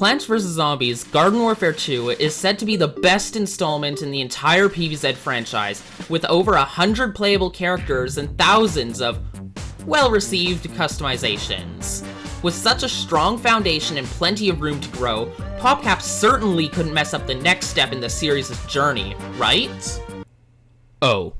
Plants vs. Zombies Garden Warfare 2 is said to be the best installment in the entire PvZ franchise, with over 100 playable characters and thousands of well-received customizations. With such a strong foundation and plenty of room to grow, PopCap certainly couldn't mess up the next step in the series' journey, right? Oh.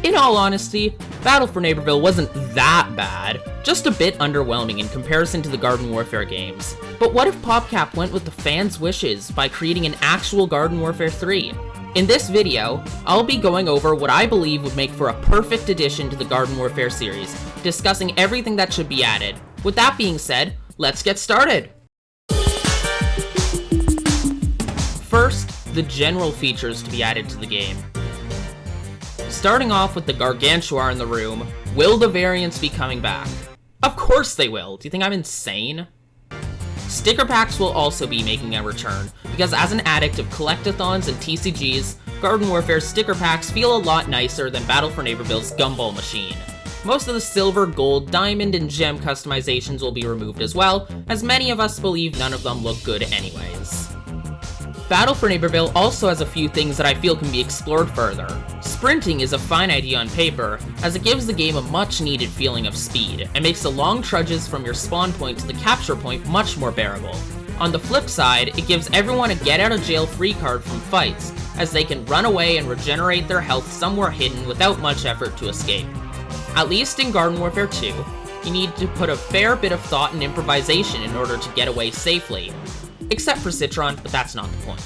In all honesty, Battle for Neighborville wasn't that bad, just a bit underwhelming in comparison to the Garden Warfare games. But what if PopCap went with the fans' wishes by creating an actual Garden Warfare 3? In this video, I'll be going over what I believe would make for a perfect addition to the Garden Warfare series, discussing everything that should be added. With that being said, let's get started! First, the general features to be added to the game. Starting off with the Gargantuar in the room, will the variants be coming back? Of course they will! Do you think I'm insane? Sticker packs will also be making a return, because as an addict of collectathons and TCGs, Garden Warfare's sticker packs feel a lot nicer than Battle for Neighborville's Gumball machine. Most of the silver, gold, diamond, and gem customizations will be removed as well, as many of us believe none of them look good anyways. Battle for Neighborville also has a few things that I feel can be explored further. Sprinting is a fine idea on paper, as it gives the game a much needed feeling of speed, and makes the long trudges from your spawn point to the capture point much more bearable. On the flip side, it gives everyone a get out of jail free card from fights, as they can run away and regenerate their health somewhere hidden without much effort to escape. At least in Garden Warfare 2, you need to put a fair bit of thought and improvisation in order to get away safely. Except for Citron, but that's not the point.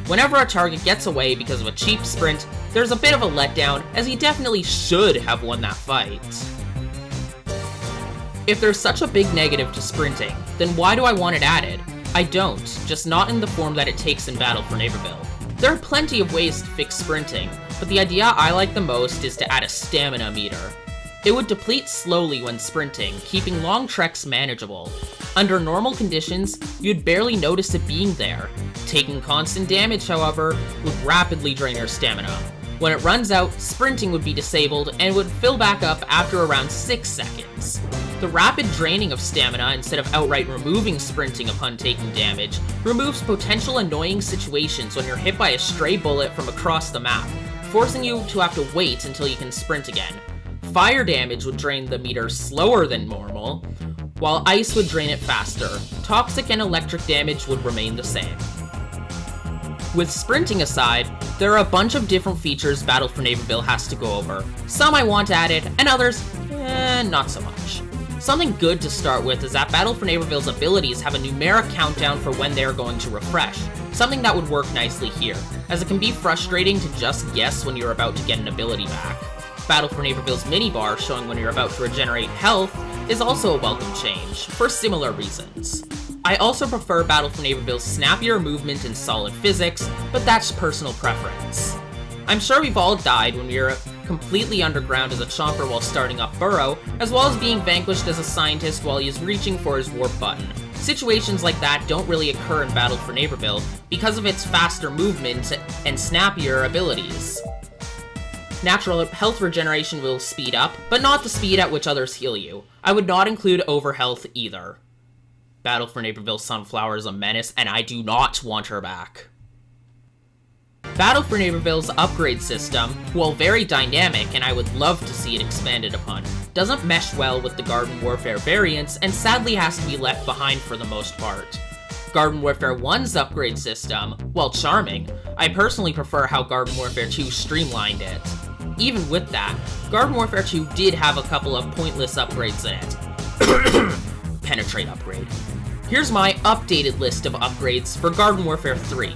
Whenever a target gets away because of a cheap sprint, there's a bit of a letdown, as he definitely should have won that fight. If there's such a big negative to sprinting, then why do I want it added? I don't, just not in the form that it takes in Battle for Neighborville. There are plenty of ways to fix sprinting, but the idea I like the most is to add a stamina meter. It would deplete slowly when sprinting, keeping long treks manageable. Under normal conditions, you'd barely notice it being there. Taking constant damage, however, would rapidly drain your stamina. When it runs out, sprinting would be disabled and would fill back up after around 6 seconds. The rapid draining of stamina instead of outright removing sprinting upon taking damage removes potential annoying situations when you're hit by a stray bullet from across the map, forcing you to have to wait until you can sprint again. Fire damage would drain the meter slower than normal, while ice would drain it faster. Toxic and electric damage would remain the same. With sprinting aside, there are a bunch of different features Battle for Neighborville has to go over. Some I want added, and others, not so much. Something good to start with is that Battle for Neighborville's abilities have a numeric countdown for when they are going to refresh, something that would work nicely here, as it can be frustrating to just guess when you're about to get an ability back. Battle for Neighborville's minibar showing when you're about to regenerate health is also a welcome change, for similar reasons. I also prefer Battle for Neighborville's snappier movement and solid physics, but that's personal preference. I'm sure we've all died when we were completely underground as a Chomper while starting up Burrow, as well as being vanquished as a scientist while he is reaching for his warp button. Situations like that don't really occur in Battle for Neighborville because of its faster movement and snappier abilities. Natural health regeneration will speed up, but not the speed at which others heal you. I would not include overhealth either. Battle for Neighborville Sunflower is a menace, and I do not want her back. Battle for Neighborville's upgrade system, while very dynamic and I would love to see it expanded upon, doesn't mesh well with the Garden Warfare variants and sadly has to be left behind for the most part. Garden Warfare 1's upgrade system, while charming, I personally prefer how Garden Warfare 2 streamlined it. Even with that, Garden Warfare 2 did have a couple of pointless upgrades in it. Penetrate upgrade. Here's my updated list of upgrades for Garden Warfare 3.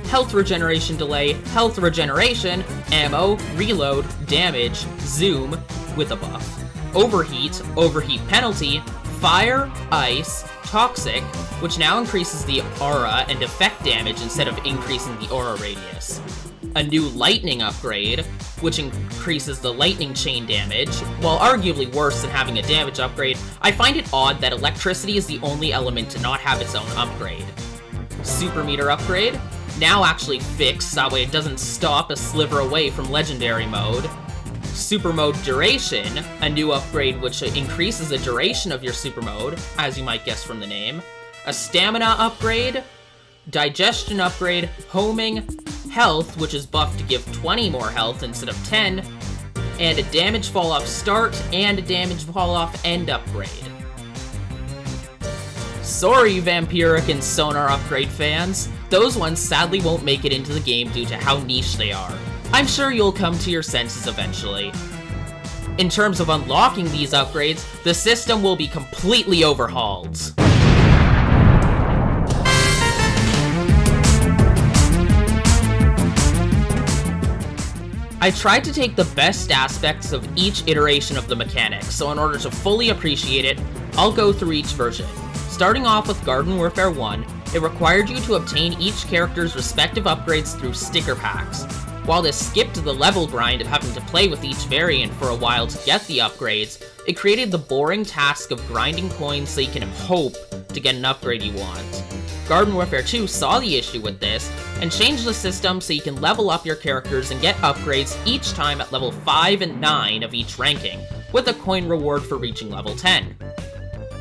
Health regeneration delay, health regeneration, ammo, reload, damage, zoom, with a buff. Overheat, overheat penalty, fire, ice, toxic, which now increases the aura and effect damage instead of increasing the aura radius. A new lightning upgrade, which increases the lightning chain damage. While arguably worse than having a damage upgrade, I find it odd that electricity is the only element to not have its own upgrade. Super meter upgrade, now actually fixed, that way it doesn't stop a sliver away from legendary mode. Super Mode Duration, a new upgrade which increases the duration of your super mode, as you might guess from the name. A Stamina upgrade, Digestion upgrade, Homing, Health, which is buffed to give 20 more health instead of 10, and a Damage Fall Off Start and a Damage Fall Off End upgrade. Sorry, Vampiric and Sonar upgrade fans, those ones sadly won't make it into the game due to how niche they are. I'm sure you'll come to your senses eventually. In terms of unlocking these upgrades, the system will be completely overhauled. I tried to take the best aspects of each iteration of the mechanic, so in order to fully appreciate it, I'll go through each version. Starting off with Garden Warfare 1, it required you to obtain each character's respective upgrades through sticker packs. While this skipped the level grind of having to play with each variant for a while to get the upgrades, it created the boring task of grinding coins so you can hope to get an upgrade you want. Garden Warfare 2 saw the issue with this, and changed the system so you can level up your characters and get upgrades each time at level 5 and 9 of each ranking, with a coin reward for reaching level 10.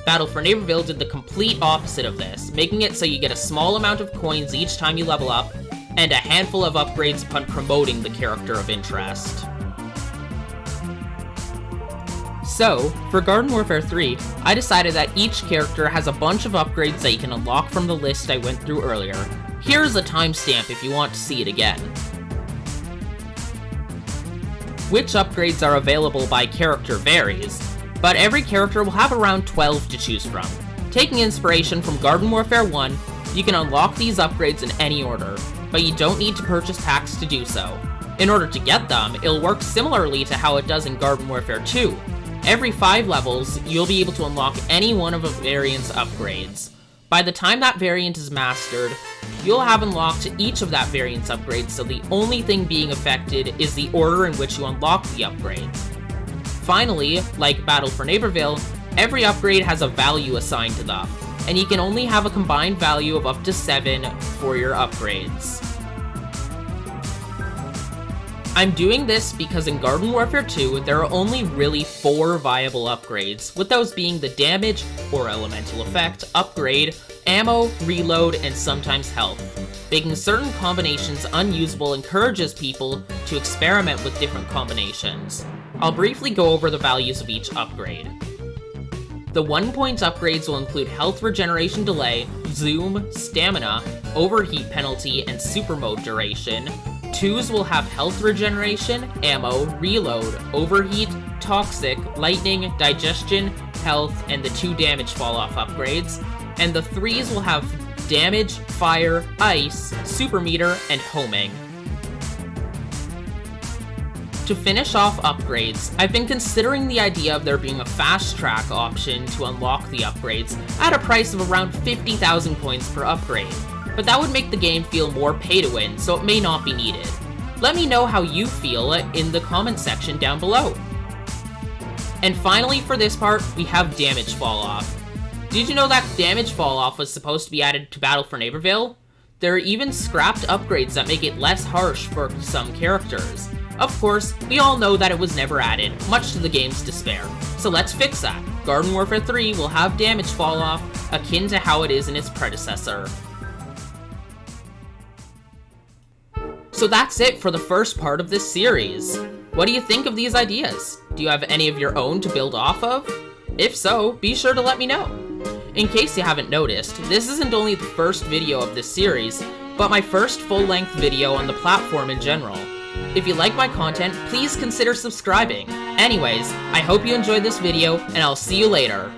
Battle for Neighborville did the complete opposite of this, making it so you get a small amount of coins each time you level up, and a handful of upgrades upon promoting the character of interest. So, for Garden Warfare 3, I decided that each character has a bunch of upgrades that you can unlock from the list I went through earlier. Here's a timestamp if you want to see it again. Which upgrades are available by character varies, but every character will have around 12 to choose from. Taking inspiration from Garden Warfare 1, you can unlock these upgrades in any order, but you don't need to purchase packs to do so. In order to get them, it'll work similarly to how it does in Garden Warfare 2. Every 5 levels, you'll be able to unlock any one of a variant's upgrades. By the time that variant is mastered, you'll have unlocked each of that variant's upgrades, so the only thing being affected is the order in which you unlock the upgrades. Finally, like Battle for Neighborville, every upgrade has a value assigned to them, and you can only have a combined value of up to 7 for your upgrades. I'm doing this because in Garden Warfare 2, there are only really 4 viable upgrades, with those being the damage, or elemental effect, upgrade, ammo, reload, and sometimes health. Making certain combinations unusable encourages people to experiment with different combinations. I'll briefly go over the values of each upgrade. The 1-point upgrades will include health regeneration delay, zoom, stamina, overheat penalty, and super mode duration. 2s will have health regeneration, ammo, reload, overheat, toxic, lightning, digestion, health, and the 2 damage fall-off upgrades. And the 3s will have damage, fire, ice, super meter, and homing. To finish off upgrades, I've been considering the idea of there being a fast track option to unlock the upgrades at a price of around 50,000 points per upgrade. But that would make the game feel more pay to win, so it may not be needed. Let me know how you feel in the comment section down below. And finally, for this part, we have damage fall off. Did you know that damage fall off was supposed to be added to Battle for Neighborville? There are even scrapped upgrades that make it less harsh for some characters. Of course, we all know that it was never added, much to the game's despair. So let's fix that. Garden Warfare 3 will have damage fall off, akin to how it is in its predecessor. So that's it for the first part of this series. What do you think of these ideas? Do you have any of your own to build off of? If so, be sure to let me know. In case you haven't noticed, this isn't only the first video of this series, but my first full-length video on the platform in general. If you like my content, please consider subscribing. Anyways, I hope you enjoyed this video, and I'll see you later.